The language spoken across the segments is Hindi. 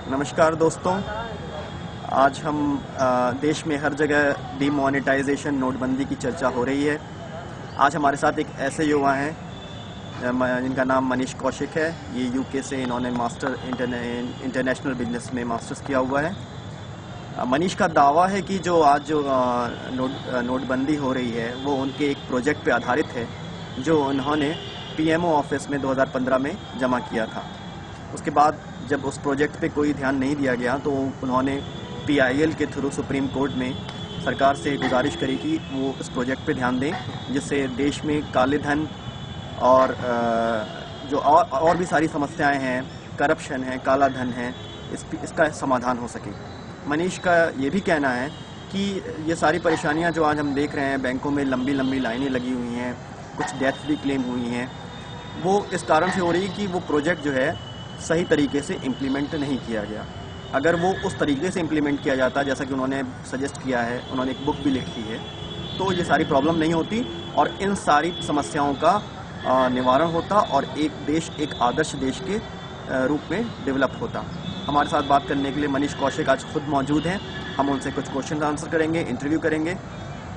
नमस्कार दोस्तों, आज हम देश में हर जगह डीमोनेटाइजेशन नोटबंदी की चर्चा हो रही है। आज हमारे साथ एक ऐसे युवा हैं जिनका नाम मनीष कौशिक है। ये यूके से इन्होंने मास्टर इंटरनेशनल बिजनेस में मास्टर्स किया हुआ है। मनीष का दावा है कि जो आज नोटबंदी हो रही है वो उनके एक प्रोजेक्ट पे आधारित है जो उन्होंने पीएमओ ऑफिस में 2015 में जमा किया था। उसके बाद जब उस प्रोजेक्ट पे कोई ध्यान नहीं दिया गया तो उन्होंने पीआईएल के थ्रू सुप्रीम कोर्ट में सरकार से गुजारिश करी कि वो इस प्रोजेक्ट पे ध्यान दें, जिससे देश में काले धन और जो और भी सारी समस्याएं हैं, करप्शन है, काला धन है, इसका समाधान हो सके। मनीष का ये भी कहना है कि ये सारी परेशानियां जो आज हम देख रहे हैं, बैंकों में लंबी लंबी लाइनें लगी हुई हैं, कुछ डेथ भी क्लेम हुई हैं, वो इस कारण से हो रही है कि वो प्रोजेक्ट जो है सही तरीके से इम्प्लीमेंट नहीं किया गया। अगर वो उस तरीके से इम्प्लीमेंट किया जाता जैसा कि उन्होंने सजेस्ट किया है, उन्होंने एक बुक भी लिखी है, तो ये सारी प्रॉब्लम नहीं होती और इन सारी समस्याओं का निवारण होता और एक देश एक आदर्श देश के रूप में डेवलप होता। हमारे साथ बात करने के लिए मनीष कौशिक आज खुद मौजूद हैं। हम उनसे कुछ क्वेश्चन आंसर करेंगे, इंटरव्यू करेंगे।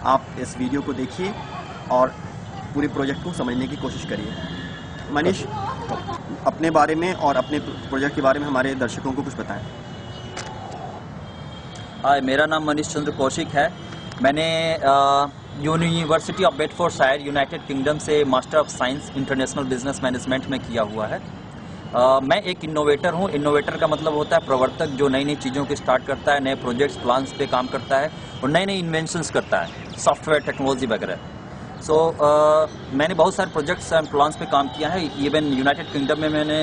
आप इस वीडियो को देखिए और पूरे प्रोजेक्ट को समझने की कोशिश करिए। मनीष, अपने बारे में और अपने प्रोजेक्ट के बारे में हमारे दर्शकों को कुछ बताएं। हाय, मेरा नाम मनीष चंद्र कौशिक है। मैंने university of Bedfordshire United Kingdom से master of science international business management में किया हुआ है। मैं एक इनोवेटर हूँ। इनोवेटर का मतलब होता है प्रवर्तक, जो नई नई चीज़ों को स्टार्ट करता है, नए प्रोजेक्ट्स प्लान्स पे काम करता है और नए नए इन्वेंशंस करता है, सॉफ्टवेयर टेक्नोलॉजी वगैरह। मैंने बहुत सारे प्रोजेक्ट्स एंड प्लान्स पे काम किया है। इवन यूनाइटेड किंगडम में मैंने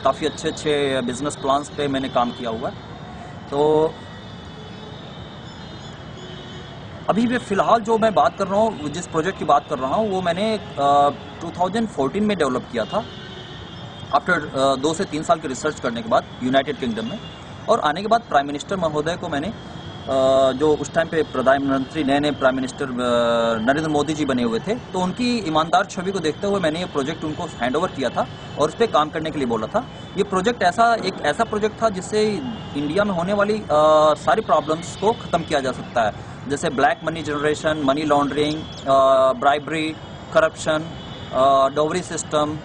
काफ़ी अच्छे बिजनेस प्लान्स पे मैंने काम किया हुआ है। तो अभी भी फ़िलहाल जो मैं बात कर रहा हूँ, जिस प्रोजेक्ट की बात कर रहा हूँ, वो मैंने 2014 में डेवलप किया था आफ्टर 2 से 3 साल की रिसर्च करने के बाद यूनाइटेड किंगडम में। और आने के बाद प्राइम मिनिस्टर महोदय को मैंने जो उस टाइम पे प्रधानमंत्री नए प्राइम मिनिस्टर नरेंद्र मोदी जी बने हुए थे, तो उनकी ईमानदार छवि को देखते हुए मैंने ये प्रोजेक्ट उनको हैंड ओवर किया था और उस पर काम करने के लिए बोला था। ये प्रोजेक्ट एक ऐसा प्रोजेक्ट था जिससे इंडिया में होने वाली सारी प्रॉब्लम्स को ख़त्म किया जा सकता है, जैसे black money generation, money laundering, bribery, corruption, dowry system,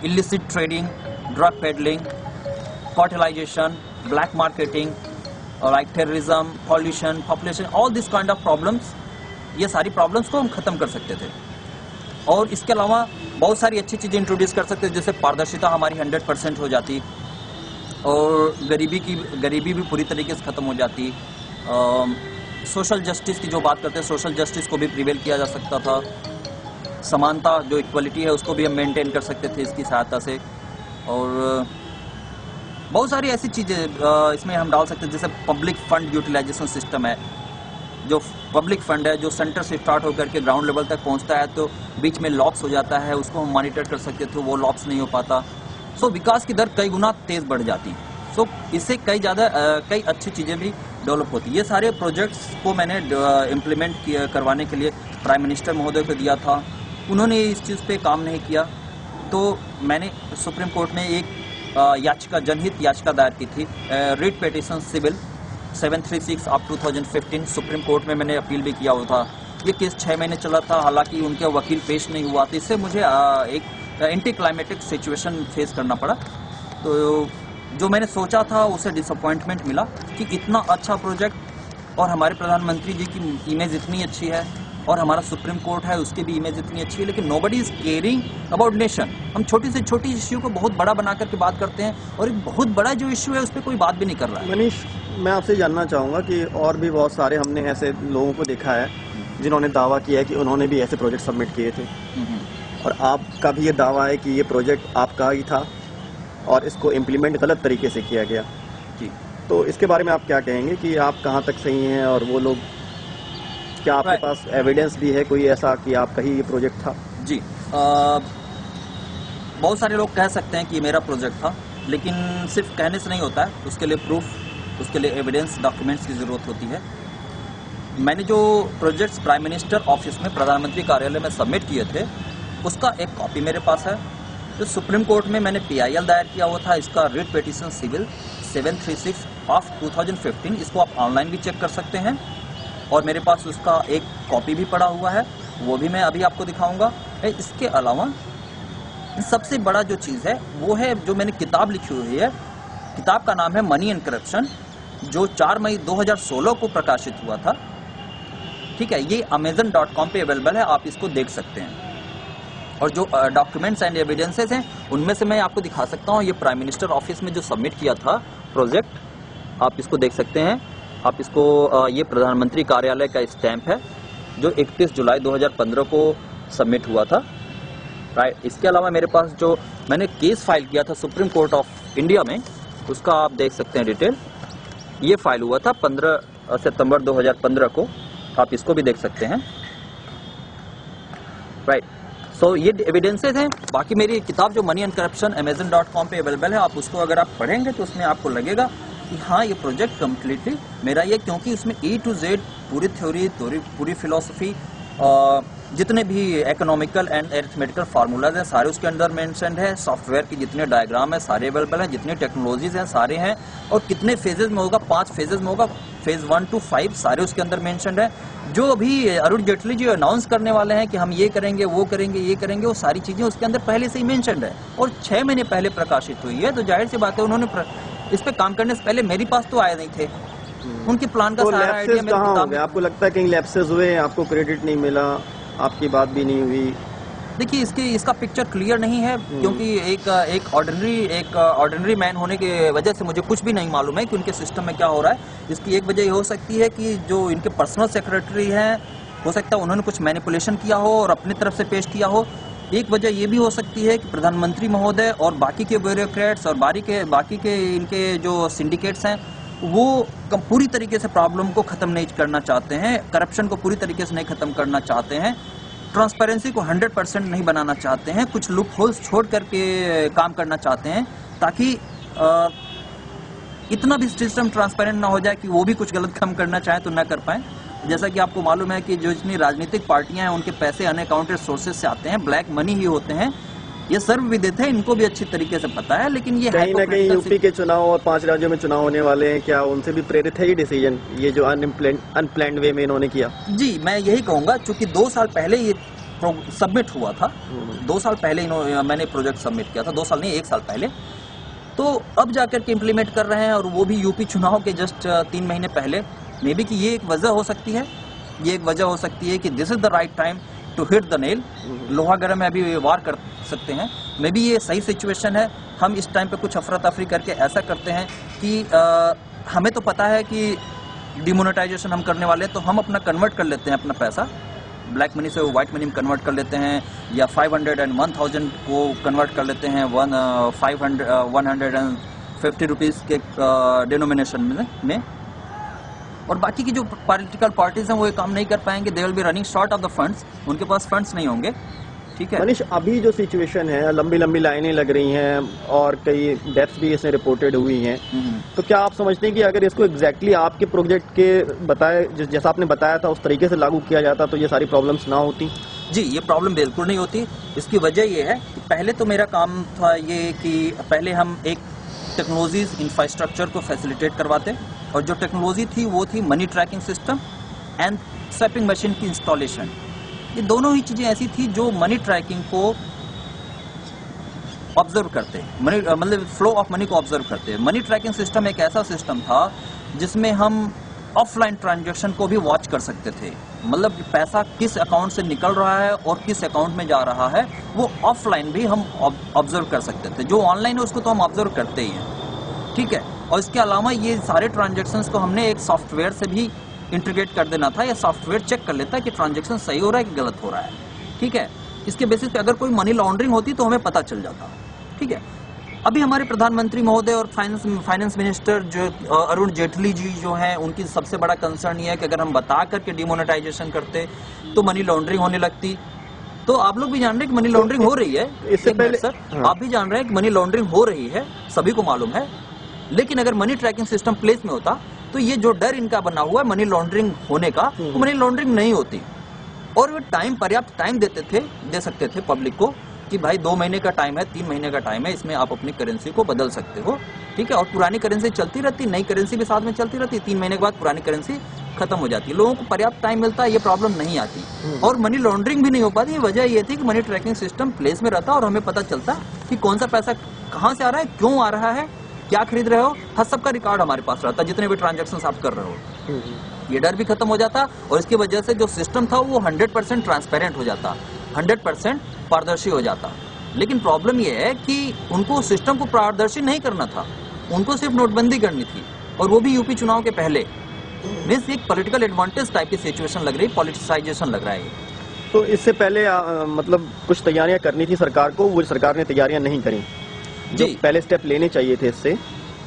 illicit trading, drug peddling, cartelization, black marketing, like terrorism, pollution, population, all this kind of problems, ये सारी प्रॉब्लम्स को हम खत्म कर सकते थे। और इसके अलावा बहुत सारी अच्छी चीज़ें इंट्रोड्यूस कर सकते थे, जैसे पारदर्शिता हमारी 100% हो जाती और गरीबी भी पूरी तरीके से खत्म हो जाती। सोशल जस्टिस की जो बात करते हैं, सोशल जस्टिस को भी प्रिवेल किया जा सकता था। समानता, जो इक्वलिटी है, उसको भी हम मेंटेन कर सकते थे इसकी सहायता से। और बहुत सारी ऐसी चीज़ें इसमें हम डाल सकते हैं, जैसे पब्लिक फंड यूटिलाइजेशन सिस्टम है। जो पब्लिक फंड है, जो सेंटर से स्टार्ट होकर के ग्राउंड लेवल तक पहुंचता है, तो बीच में लॉक्स हो जाता है, उसको हम मॉनिटर कर सकते थे, वो लॉक्स नहीं हो पाता। विकास की दर कई गुना तेज़ बढ़ जाती। इससे कई अच्छी चीज़ें भी डेवलप होती। ये सारे प्रोजेक्ट्स को मैंने इम्प्लीमेंट करवाने के लिए प्राइम मिनिस्टर महोदय को दिया था। उन्होंने इस चीज़ पे काम नहीं किया, तो मैंने सुप्रीम कोर्ट में एक जनहित याचिका दायर की थी, writ petition civil 736 of 2015। Supreme court में मैंने अपील भी किया हुआ था। ये केस 6 महीने चला था, हालांकि उनके वकील पेश नहीं हुआ था। इससे मुझे एक एंटी क्लाइमेटिक सिचुएशन फेस करना पड़ा। तो जो मैंने सोचा था उसे डिसअपॉइंटमेंट मिला कि इतना अच्छा प्रोजेक्ट और हमारे प्रधानमंत्री जी की इमेज इतनी अच्छी है और हमारा सुप्रीम कोर्ट है, उसकी भी इमेज इतनी अच्छी है, लेकिन nobody is caring about nation. हम छोटी से छोटी इश्यू को बहुत बड़ा बना करके बात करते हैं और एक बहुत बड़ा जो इश्यू है उस पर कोई बात भी नहीं कर रहा है। मनीष, मैं आपसे जानना चाहूँगा कि और भी बहुत सारे हमने ऐसे लोगों को देखा है जिन्होंने दावा किया है कि उन्होंने भी ऐसे प्रोजेक्ट सबमिट किए थे और आपका भी ये दावा है कि ये प्रोजेक्ट आपका ही था और इसको इम्प्लीमेंट गलत तरीके से किया गया जी। तो इसके बारे में आप क्या कहेंगे कि आप कहाँ तक सही हैं और वो लोग, क्या आपके पास एविडेंस भी है कोई ऐसा कि आपका ही ये प्रोजेक्ट था? जी, बहुत सारे लोग कह सकते हैं कि ये मेरा प्रोजेक्ट था, लेकिन सिर्फ कहने से नहीं होता है, उसके लिए प्रूफ, उसके लिए एविडेंस, डॉक्यूमेंट्स की ज़रूरत होती है। मैंने जो प्रोजेक्ट्स प्राइम मिनिस्टर ऑफिस में, प्रधानमंत्री कार्यालय में सबमिट किए थे, उसका एक कॉपी मेरे पास है। जो सुप्रीम कोर्ट में मैंने पीआईएल दायर किया हुआ था, इसका रिट पिटीशन सिविल 736 ऑफ 2015, इसको आप ऑनलाइन भी चेक कर सकते हैं और मेरे पास उसका एक कॉपी भी पड़ा हुआ है, वो भी मैं अभी आपको दिखाऊंगा। इसके अलावा सबसे बड़ा जो चीज़ है वो है जो मैंने किताब लिखी हुई है, किताब का नाम है मनी एंड करप्शन, जो 4 मई 2016 को प्रकाशित हुआ था। ठीक है, ये amazon.com पे अवेलेबल है, आप इसको देख सकते हैं। और जो डॉक्यूमेंट्स एंड एविडेंसेस हैं उनमें से मैं आपको दिखा सकता हूँ, ये प्राइम मिनिस्टर ऑफिस में जो सबमिट किया था प्रोजेक्ट, आप इसको देख सकते हैं। आप इसको ये प्रधानमंत्री कार्यालय का स्टैंप है जो 31 जुलाई 2015 को सबमिट हुआ था। राइट, इसके अलावा मेरे पास जो मैंने केस फाइल किया था सुप्रीम कोर्ट ऑफ इंडिया में, उसका आप देख सकते हैं डिटेल। ये फाइल हुआ था 15 सितंबर 2015 को, आप इसको भी देख सकते हैं। राइट, सो ये एविडेंसेस हैं। बाकी मेरी किताब जो मनी एंड करप्शन amazon.com पे अवेलेबल है, आप उसको अगर आप पढ़ेंगे तो उसमें आपको लगेगा कि हाँ ये प्रोजेक्ट कम्प्लीटली मेरा ये, क्योंकि उसमें A to Z पूरी थ्योरी, पूरी फिलोसफी, जितने भी इकोनॉमिकल एंड एरिथमेटिकल फार्मूलाज हैं सारे उसके अंदर मेंशन्ड है। सॉफ्टवेयर की जितने डायग्राम है सारे अवेलेबल हैं, जितनी टेक्नोलॉजीज हैं सारे हैं, और कितने फेजेज में होगा, 5 फेजेज में होगा, फेज 1 to 5 सारे उसके अंदर मेंशन्ड है। जो अभी अरुण जेटली जी अनाउंस करने वाले हैं कि हम ये करेंगे, वो करेंगे, ये करेंगे, वो सारी चीजें उसके अंदर पहले से ही मेंशन्ड है और 6 महीने पहले प्रकाशित हुई है। तो जाहिर सी बात है उन्होंने इस पे काम करने से पहले मेरे पास तो आए नहीं थे, उनके प्लान का सारा आइडिया मेरे किताब में। आपको लगता है कहीं लैप्सेस हुए, आपको क्रेडिट नहीं मिला, आपकी बात भी नहीं हुई? देखिए इसका पिक्चर क्लियर नहीं है, क्योंकि एक ऑर्डिनरी मैन होने की वजह से मुझे कुछ भी नहीं मालूम है कि उनके सिस्टम में क्या हो रहा है। इसकी एक वजह ये हो सकती है कि जो इनके पर्सनल सेक्रेटरी हैं, हो सकता है उन्होंने कुछ मैनिपुलेशन किया हो और अपनी तरफ से पेश किया हो। एक वजह ये भी हो सकती है कि प्रधानमंत्री महोदय और बाकी के ब्यूरोक्रेट्स और बाकी के इनके जो सिंडिकेट्स हैं वो पूरी तरीके से प्रॉब्लम को खत्म नहीं करना चाहते हैं, करप्शन को पूरी तरीके से नहीं खत्म करना चाहते हैं, ट्रांसपेरेंसी को 100% नहीं बनाना चाहते हैं, कुछ लूप होल्स छोड़ करके काम करना चाहते हैं, ताकि इतना भी सिस्टम ट्रांसपेरेंट ना हो जाए कि वो भी कुछ गलत काम करना चाहे तो ना कर पाए। जैसा कि आपको मालूम है कि जो जितनी राजनीतिक पार्टियां हैं उनके पैसे अनअकाउंटेड सोर्सेज से आते हैं, ब्लैक मनी ही होते हैं, ये सर्व विदित है, इनको भी अच्छी तरीके से पता है। लेकिन ये कहीं ना कहीं यूपी के चुनाव और 5 राज्यों में चुनाव होने वाले हैं, क्या उनसे भी प्रेरित है ये डिसीजन, ये जो अनप्लान्ड वे में इन्होंने किया? जी, मैं यही कहूंगा, चूंकि 2 साल पहले ये सबमिट हुआ था, 2 साल पहले मैंने प्रोजेक्ट सबमिट किया था, 2 साल नहीं 1 साल पहले, तो अब जाकर के इम्प्लीमेंट कर रहे हैं, और वो भी यूपी चुनाव के जस्ट 3 महीने पहले। मे बी कि ये एक वजह हो सकती है, ये एक वजह हो सकती है कि this is the right time to hit the nail, लोहा गर्म में अभी वार कर सकते हैं। मे बी ये सही सिचुएशन है, हम इस टाइम पे कुछ अफरा तफरी करके ऐसा करते हैं कि हमें तो पता है कि डिमोनेटाइजेशन हम करने वाले हैं, तो हम अपना कन्वर्ट कर लेते हैं, अपना पैसा ब्लैक मनी से व्हाइट मनी में कन्वर्ट कर लेते हैं, या 500 and 1000 को कन्वर्ट कर लेते हैं 150 रुपीज़ के डिनोमिनेशन में। और बाकी की जो पॉलिटिकल पार्टीज हैं वो ये काम नहीं कर पाएंगे, they will be running short of the funds, उनके पास फंड्स नहीं होंगे। ठीक है मनीष, अभी जो सिचुएशन है, लंबी लंबी लाइनें लग रही हैं और कई डेथ्स भी इसमें रिपोर्टेड हुई हैं, तो क्या आप समझते हैं कि अगर इसको एग्जैक्टली आपके प्रोजेक्ट के बताए जैसा आपने बताया था उस तरीके से लागू किया जाता तो ये सारी प्रॉब्लम्स ना होती? जी, ये प्रॉब्लम बिल्कुल नहीं होती। इसकी वजह ये है कि पहले तो मेरा काम था ये कि पहले हम एक टेक्नोलॉजीज इंफ्रास्ट्रक्चर को फैसिलिटेट करवाते, और जो टेक्नोलॉजी थी वो थी money tracking system and swapping machine की इंस्टॉलेशन। ये दोनों ही चीजें ऐसी थी जो मनी ट्रैकिंग को ऑब्जर्व करते, मतलब फ्लो ऑफ मनी को ऑब्जर्व करते। मनी ट्रैकिंग सिस्टम एक ऐसा सिस्टम था जिसमें हम ऑफलाइन ट्रांजैक्शन को भी वॉच कर सकते थे, मतलब पैसा किस अकाउंट से निकल रहा है और किस अकाउंट में जा रहा है वो ऑफलाइन भी हम ऑब्जर्व कर सकते थे। जो ऑनलाइन है उसको तो हम ऑब्जर्व करते ही हैं, ठीक है। और इसके अलावा ये सारे ट्रांजैक्शंस को हमने एक सॉफ्टवेयर से भी इंटीग्रेट कर देना था, या सॉफ्टवेयर चेक कर लेता है कि ट्रांजैक्शन सही हो रहा है कि गलत हो रहा है, ठीक है। इसके बेसिस पे अगर कोई मनी लॉन्ड्रिंग होती तो हमें पता चल जाता, ठीक है। अभी हमारे प्रधानमंत्री महोदय और फाइनेंस मिनिस्टर जो अरुण जेटली जी जो हैं, उनकी सबसे बड़ा कंसर्न ये है कि अगर हम बता करके डिमोनेटाइजेशन करते तो मनी लॉन्ड्रिंग होने लगती। तो आप लोग भी जान रहे हैं कि मनी लॉन्ड्रिंग हो रही है, इससे पहले सर आप भी जान रहे हैं कि मनी लॉन्ड्रिंग हो रही है, सभी को मालूम है। लेकिन अगर मनी ट्रैकिंग सिस्टम प्लेस में होता तो ये जो डर इनका बना हुआ है मनी लॉन्ड्रिंग होने का, वो मनी लॉन्ड्रिंग नहीं होती। और वो टाइम पर्याप्त टाइम दे सकते थे पब्लिक को, कि भाई 2 महीने का टाइम है, 3 महीने का टाइम है, इसमें आप अपनी करेंसी को बदल सकते हो, ठीक है। और पुरानी करेंसी चलती रहती, नई करेंसी भी साथ में चलती रहती, 3 महीने के बाद पुरानी करेंसी खत्म हो जाती है, लोगों को पर्याप्त टाइम मिलता है, ये प्रॉब्लम नहीं आती। और मनी लॉन्ड्रिंग भी नहीं हो पाती। वजह ये थी कि मनी ट्रैकिंग सिस्टम प्लेस में रहता और हमें पता चलता कि कौन सा पैसा कहाँ से आ रहा है, क्यों आ रहा है, क्या खरीद रहे हो, हर सबका रिकॉर्ड हमारे पास रहता, जितने भी ट्रांजेक्शन आप कर रहे हो। ये डर भी खत्म हो जाता और इसकी वजह से जो सिस्टम था वो 100% ट्रांसपेरेंट हो जाता, 100% पारदर्शी हो जाता। लेकिन प्रॉब्लम ये है कि उनको सिस्टम को पारदर्शी नहीं करना था, उनको सिर्फ नोटबंदी करनी थी, और वो भी यूपी चुनाव के पहले। मीन्स एक पॉलिटिकल एडवांटेज टाइप की सिचुएशन लग रही, पॉलिटिसाइजेशन लग रहा है। तो इससे पहले मतलब कुछ तैयारियां करनी थी सरकार को, वो सरकार ने तैयारियां नहीं करी, जो पहले स्टेप लेने चाहिए थे, इससे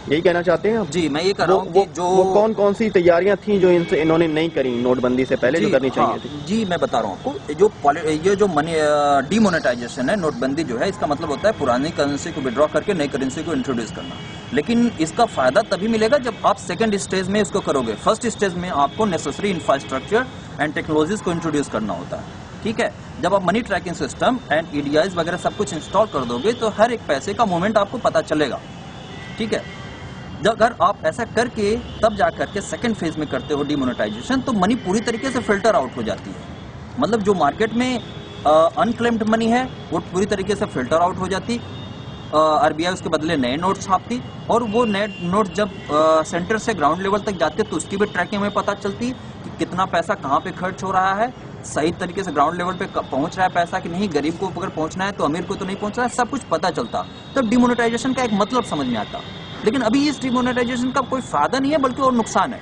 यही कहना चाहते हैं आप? जी, मैं ये कह रहा हूँ कि जो वो कौन कौन सी तैयारियां थी जो इन्होंने नहीं करी नोटबंदी से पहले, जो करनी चाहिए थी? जी, मैं बता रहा हूँ आपको, ये जो मनी डीमोनेटाइजेशन है, नोटबंदी जो है, इसका मतलब होता है पुरानी करेंसी को विड्रॉ करके नई करेंसी को इंट्रोड्यूस करना। लेकिन इसका फायदा तभी मिलेगा जब आप सेकंड स्टेज में इसको करोगे। फर्स्ट स्टेज में आपको नेसेसरी इंफ्रास्ट्रक्चर एंड टेक्नोलॉजीज को इंट्रोड्यूस करना होता है, ठीक है। जब आप मनी ट्रैकिंग सिस्टम एंड ईडीआईज वगैरह सब कुछ इंस्टॉल कर दोगे तो हर एक पैसे का मूवमेंट आपको पता चलेगा, ठीक है। अगर आप ऐसा करके तब जा करके सेकंड फेज में करते हो डीमोनेटाइजेशन, तो मनी पूरी तरीके से फिल्टर आउट हो जाती है। मतलब जो मार्केट में अनक्लेम्ड मनी है वो पूरी तरीके से फिल्टर आउट हो जाती। आरबीआई उसके बदले नए नोट छापती, और वो नए नोट जब सेंटर से ग्राउंड लेवल तक जाते तो उसकी भी ट्रैकिंग हमें पता चलती कि कितना पैसा कहाँ पे खर्च हो रहा है, सही तरीके से ग्राउंड लेवल पे पहुंच रहा है पैसा कि नहीं, गरीब को अगर पहुंचना है तो अमीर को तो नहीं पहुंच रहा है, सब कुछ पता चलता। तब डीमोनेटाइजेशन का एक मतलब समझ में आता। लेकिन अभी इस डीमोनेटाइजेशन का कोई फायदा नहीं है, बल्कि और नुकसान है।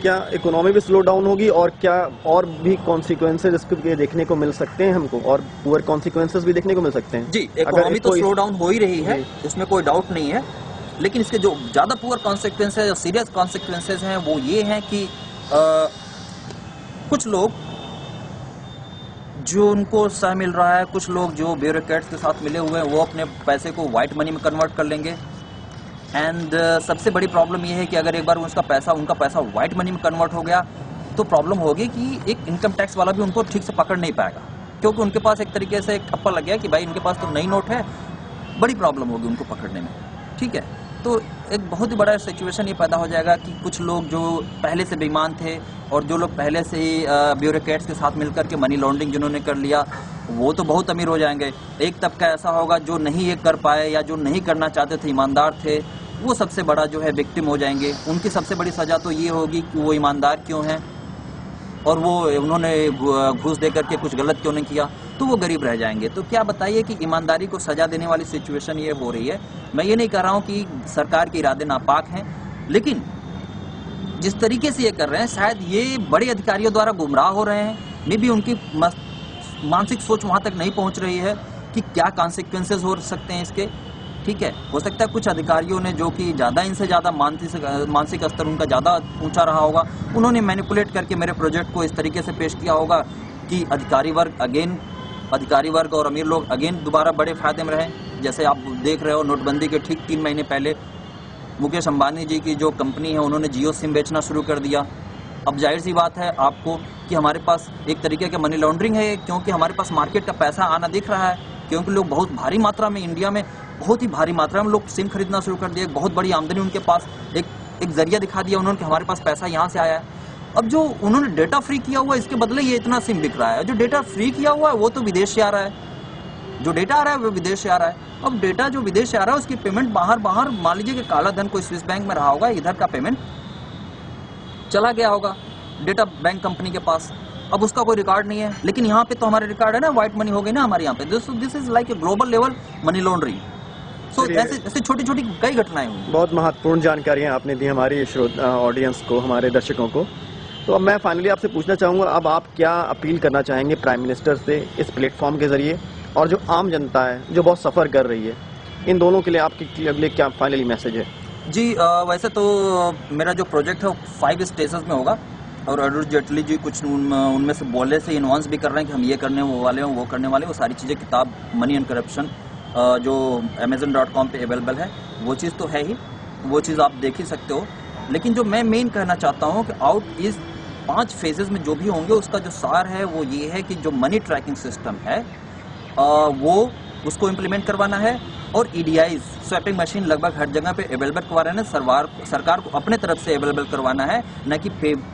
क्या इकोनॉमी भी स्लो डाउन होगी, और क्या और भी कॉन्सिक्वेंसेज इसके देखने को मिल सकते हैं हमको, और पुअर कॉन्सिक्वेंसेज भी देखने को मिल सकते हैं? जी, इकोनॉमी तो स्लो डाउन हो ही रही है, इसमें कोई डाउट नहीं है। लेकिन इसके जो ज्यादा पुअर कॉन्सिक्वेंसेज, सीरियस कॉन्सिक्वेंसेज हैं, वो ये हैं कि कुछ लोग जो उनको सह मिल रहा है, कुछ लोग जो ब्यूरोक्रेट्स के साथ मिले हुए हैं, वो अपने पैसे को व्हाइट मनी में कन्वर्ट कर लेंगे। एंड सबसे बड़ी प्रॉब्लम ये है कि अगर एक बार उनका पैसा व्हाइट मनी में कन्वर्ट हो गया तो प्रॉब्लम होगी कि एक इनकम टैक्स वाला भी उनको ठीक से पकड़ नहीं पाएगा, क्योंकि उनके पास एक तरीके से एक ठप्पा लग गया कि भाई इनके पास तो नई नोट है। बड़ी प्रॉब्लम होगी उनको पकड़ने में, ठीक है। तो एक बहुत ही बड़ा सिचुएशन ये पैदा हो जाएगा कि कुछ लोग जो पहले से बेईमान थे और जो लोग पहले से ही ब्यूरोक्रेट्स के साथ मिलकर के मनी लॉन्ड्रिंग जिन्होंने कर लिया, वो तो बहुत अमीर हो जाएंगे। एक तबका ऐसा होगा जो नहीं ये कर पाए या जो नहीं करना चाहते थे, ईमानदार थे, वो सबसे बड़ा जो है विक्टिम हो जाएंगे। उनकी सबसे बड़ी सजा तो ये होगी कि वो ईमानदार क्यों हैं और वो उन्होंने घूस दे करके कुछ गलत क्यों नहीं किया, तो वो गरीब रह जाएंगे। तो क्या बताइए कि ईमानदारी को सजा देने वाली सिचुएशन ये हो रही है। मैं ये नहीं कह रहा हूँ कि सरकार के इरादे नापाक हैं, लेकिन जिस तरीके से ये कर रहे हैं, शायद ये बड़े अधिकारियों द्वारा गुमराह हो रहे हैं। मे भी उनकी मानसिक सोच वहां तक नहीं पहुंच रही है कि क्या कॉन्सिक्वेंसेज हो सकते हैं इसके, ठीक है। हो सकता है कुछ अधिकारियों ने, जो कि ज्यादा इनसे ज्यादा मानसिक स्तर उनका ज्यादा ऊंचा रहा होगा, उन्होंने मैनिपुलेट करके मेरे प्रोजेक्ट को इस तरीके से पेश किया होगा कि अधिकारी वर्ग और अमीर लोग अगेन दोबारा बड़े फायदे में रहे। जैसे आप देख रहे हो, नोटबंदी के ठीक 3 महीने पहले मुकेश अंबानी जी की जो कंपनी है, उन्होंने जियो सिम बेचना शुरू कर दिया। अब जाहिर सी बात है आपको कि हमारे पास एक तरीके का मनी लॉन्ड्रिंग है, क्योंकि हमारे पास मार्केट का पैसा आना दिख रहा है, क्योंकि लोग बहुत भारी मात्रा में, इंडिया में बहुत ही भारी मात्रा में लोग सिम खरीदना शुरू कर दिए। बहुत बड़ी आमदनी उनके पास, एक जरिया दिखा दिया उन्होंने कि हमारे पास पैसा यहाँ से आया है। अब जो उन्होंने डेटा फ्री किया हुआ है, इसके बदले ये इतना सिम बिक रहा है। जो डेटा फ्री किया हुआ है वो तो विदेश से आ रहा है, जो डेटा आ रहा है वो विदेश से आ रहा है। अब डेटा जो विदेश से आ रहा है उसकी पेमेंट बाहर मान लीजिए कि काला धन कोई स्विस बैंक में रहा होगा, इधर का पेमेंट चला गया होगा डेटा बैंक कंपनी के पास। अब उसका कोई रिकॉर्ड नहीं है, लेकिन यहाँ पे तो हमारे रिकॉर्ड है ना, व्हाइट मनी हो गई ना हमारे यहाँ पे। This is like a global level money laundering. So ऐसे छोटी छोटी कई घटनाएं हुई। बहुत महत्वपूर्ण जानकारियां आपने दी हमारी ऑडियंस को, हमारे दर्शकों को। तो अब मैं फाइनली आपसे पूछना चाहूँगा, अब आप क्या अपील करना चाहेंगे प्राइम मिनिस्टर से इस प्लेटफॉर्म के जरिए, और जो आम जनता है जो बहुत सफ़र कर रही है, इन दोनों के लिए आपके अगले क्या फाइनली मैसेज है? जी, वैसे तो मेरा जो प्रोजेक्ट है वो 5 स्टेजेस में होगा, और अरुण जेटली जी कुछ उनमें से बोले से इन्वांस भी कर रहे हैं कि हम ये करने वाले हैं, वो करने वाले। वो सारी चीज़ें, किताब मनी एंड करप्शन जो amazon.com पे अवेलेबल है, वो चीज़ तो है ही, वो चीज़ आप देख ही सकते हो। लेकिन जो मैं मेन कहना चाहता हूँ कि आउट इस 5 फेजेस में जो भी होंगे, उसका जो सार है वो ये है कि जो मनी ट्रैकिंग सिस्टम है, वो उसको इम्प्लीमेंट करवाना है, और EDIs स्वैपिंग मशीन लगभग हर जगह पे अवेलेबल करवाना है। सरकार को अपने तरफ से अवेलेबल करवाना है, न कि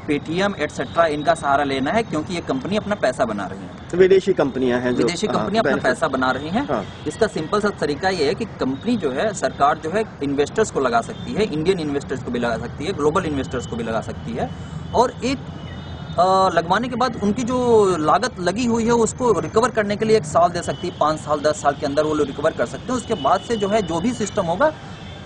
पेटीएम एटसेट्रा इनका सहारा लेना है, क्योंकि ये कंपनी अपना पैसा बना रही है। विदेशी कंपनियां हैं, विदेशी कंपनियां अपना पैसा बना रही हैं। हाँ। इसका सिंपल सा तरीका ये है कि कंपनी जो है, सरकार जो है इन्वेस्टर्स को लगा सकती है, इंडियन इन्वेस्टर्स को भी लगा सकती है, ग्लोबल इन्वेस्टर्स को भी लगा सकती है, और एक लगवाने के बाद उनकी जो लागत लगी हुई है उसको रिकवर करने के लिए 1 साल दे सकती है, 5 साल 10 साल के अंदर वो लोग रिकवर कर सकते हैं। उसके बाद से जो है जो भी सिस्टम होगा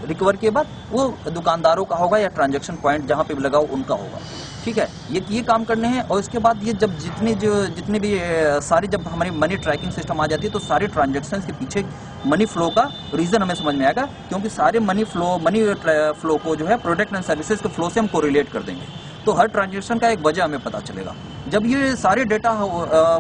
रिकवर के बाद वो दुकानदारों का होगा या ट्रांजैक्शन पॉइंट जहाँ पे भी लगाओ उनका होगा। ठीक है, ये काम करने हैं। और इसके बाद ये जब जितनी भी सारी जब हमारी मनी ट्रैकिंग सिस्टम आ जाती है तो सारे ट्रांजैक्शंस के पीछे मनी फ्लो का रीजन हमें समझ में आएगा, क्योंकि सारे मनी फ्लो को जो है प्रोडक्ट एंड सर्विसेज के फ्लो से हम कोरिलेट कर देंगे, तो हर ट्रांजैक्शन का एक वजह हमें पता चलेगा। जब ये सारे डेटा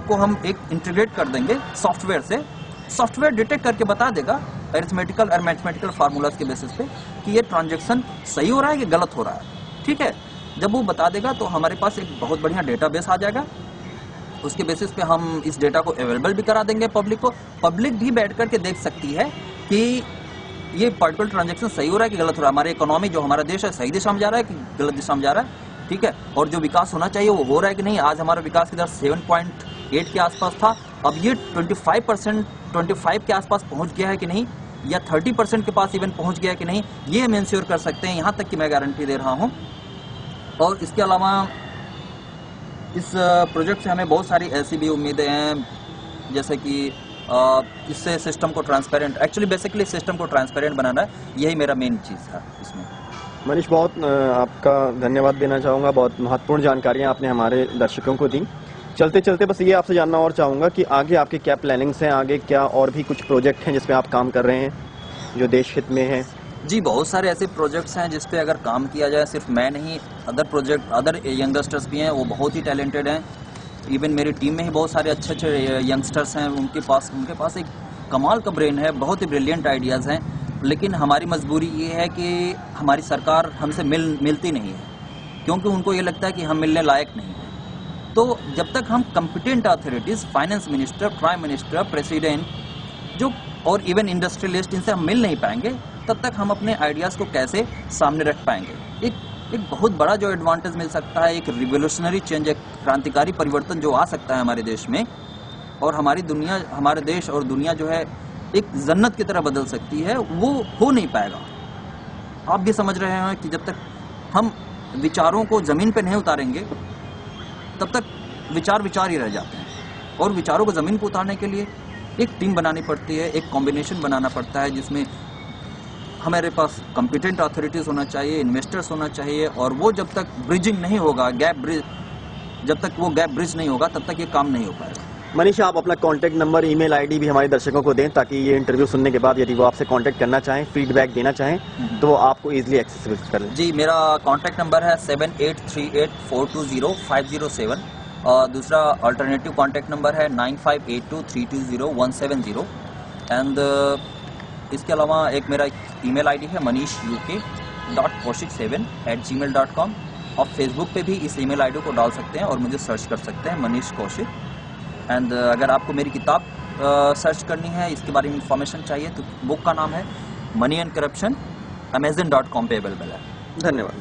को हम एक इंटीग्रेट कर देंगे सॉफ्टवेयर से, सॉफ्टवेयर डिटेक्ट करके बता देगा अरिथमेटिकल और मैथमेटिकल फार्मूलाज के बेसिस पे कि ये ट्रांजैक्शन सही हो रहा है कि गलत हो रहा है। ठीक है, जब वो बता देगा तो हमारे पास एक बहुत बढ़िया डेटाबेस आ जाएगा। उसके बेसिस पे हम इस डेटा को अवेलेबल भी करा देंगे पब्लिक को। पब्लिक भी बैठ करके देख सकती है कि ये पर्टिकुलर ट्रांजैक्शन सही हो रहा है कि गलत हो रहा है, हमारी इकोनॉमी जो हमारा देश है सही दिशा में जा रहा है कि गलत दिशा में जा रहा है। ठीक है, और जो विकास होना चाहिए वो हो रहा है कि नहीं। आज हमारा विकास की दर 7.8 के आसपास था, अब ये 25 के आसपास पहुंच गया है कि नहीं, या 30% के पास इवन पहुंच गया है कि नहीं, ये हम इंश्योर कर सकते हैं। यहाँ तक कि मैं गारंटी दे रहा हूँ। और इसके अलावा इस प्रोजेक्ट से हमें बहुत सारी ऐसी भी उम्मीदें हैं, जैसे कि इससे सिस्टम को ट्रांसपेरेंट, एक्चुअली बेसिकली सिस्टम को ट्रांसपेरेंट बनाना है, यही मेरा मेन चीज़ है इसमें। मनीष, बहुत आपका धन्यवाद देना चाहूँगा, बहुत महत्वपूर्ण जानकारियाँ आपने हमारे दर्शकों को दी। चलते चलते बस ये आपसे जानना और चाहूँगा कि आगे आपके क्या प्लानिंग्स हैं, आगे क्या और भी कुछ प्रोजेक्ट हैं जिसपे आप काम कर रहे हैं जो देश हित में हैं? जी, बहुत सारे ऐसे प्रोजेक्ट्स हैं जिस पे अगर काम किया जाए, सिर्फ मैं नहीं, अदर यंगस्टर्स भी हैं, वो बहुत ही टैलेंटेड हैं। इवन मेरी टीम में ही बहुत सारे अच्छे अच्छे यंगस्टर्स हैं, उनके पास एक कमाल का ब्रेन है, बहुत ही ब्रिलियंट आइडियाज़ हैं। लेकिन हमारी मजबूरी ये है कि हमारी सरकार हमसे मिलती नहीं है, क्योंकि उनको ये लगता है कि हम मिलने लायक नहीं हैं। तो जब तक हम competent authorities, finance minister, prime minister, president जो और इवन इंडस्ट्रियलिस्ट, इनसे हम मिल नहीं पाएंगे, तब तक हम अपने आइडियाज़ को कैसे सामने रख पाएंगे। एक बहुत बड़ा जो एडवांटेज मिल सकता है, एक रिवोल्यूशनरी चेंज, एक क्रांतिकारी परिवर्तन जो आ सकता है हमारे देश में, और हमारे देश और दुनिया जो है एक जन्नत की तरह बदल सकती है, वो हो नहीं पाएगा। आप भी समझ रहे हैं कि जब तक हम विचारों को ज़मीन पे नहीं उतारेंगे तब तक विचार ही रह जाते हैं। और विचारों को ज़मीन पर उतारने के लिए एक टीम बनानी पड़ती है, एक कॉम्बिनेशन बनाना पड़ता है, जिसमें हमारे पास कॉम्पिटेंट अथॉरिटीज़ होना चाहिए, इन्वेस्टर्स होना चाहिए, और वो जब तक ब्रिजिंग नहीं होगा, जब तक वो गैप ब्रिज नहीं होगा, तब तक ये काम नहीं हो पाएगा। मनीष, आप अपना कॉन्टैक्ट नंबर, ईमेल आईडी भी हमारे दर्शकों को दें, ताकि ये इंटरव्यू सुनने के बाद यदि वो आपसे कॉन्टैक्ट करना चाहें, फीडबैक देना चाहें, तो वो आपको ईजिली एक्सेसिबल कर लें। जी, मेरा कॉन्टैक्ट नंबर है 7838420507, और दूसरा अल्टरनेटिव कॉन्टैक्ट नंबर है 9582320170। एंड इसके अलावा एक मेरा ईमेल आईडी है manishuk.kaushik7@gmail.com। और फेसबुक पे भी इस ईमेल आईडी को डाल सकते हैं और मुझे सर्च कर सकते हैं, मनीष कौशिक। एंड अगर आपको मेरी किताब सर्च करनी है, इसके बारे में इंफॉर्मेशन चाहिए, तो बुक का नाम है मनी एंड करप्शन, amazon.com पे अवेलेबल है। धन्यवाद।